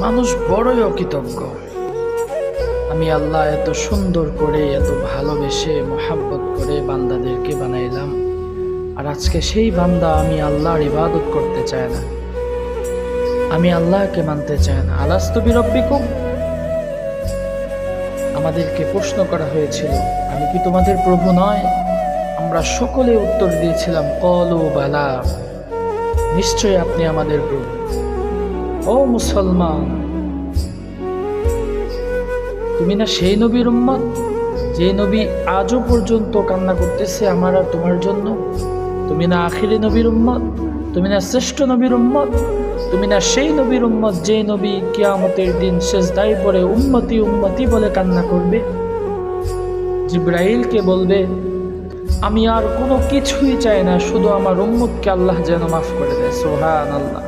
মানুষ বড়ই অকৃতজ্ঞ। আমি আল্লাহ এত সুন্দর করে এত ভালোবেসে মোহাব্বত করে বান্দাদেরকে বানাইলাম, আর আজকে সেই বান্দা আমি আল্লাহর ইবাদত করতে চায় না, আমি আল্লাহকে মানতে চাই না। আলাস্তু বিরব্বিকুম, আমাদেরকে প্রশ্ন করা হয়েছিল আমি কি তোমাদের প্রভু নয়? আমরা সকলে উত্তর দিয়েছিলাম ক্বালু বালা, নিশ্চয়ই আপনি আমাদের প্রভু। ও মুসলমান, তুমি না সেই নবীর উম্মত যে নবী আজও পর্যন্ত কান্না করতেছে আমার আর তোমার জন্য? তুমি না আখিরি নবীর উম্মত? তুমি না শ্রেষ্ঠ নবীর উম্মত? তুমি না সেই নবীর উম্মত যে নবী কিয়ামতের দিন সেজদায় পড়ে উম্মতি উম্মতি বলে কান্না করবে, জিবরাইলকে বলবে আমি আর কোনো কিছুই চাই না, শুধু আমার উম্মতকে আল্লাহ যেন মাফ করে দেয়। সুবহানাল্লাহ।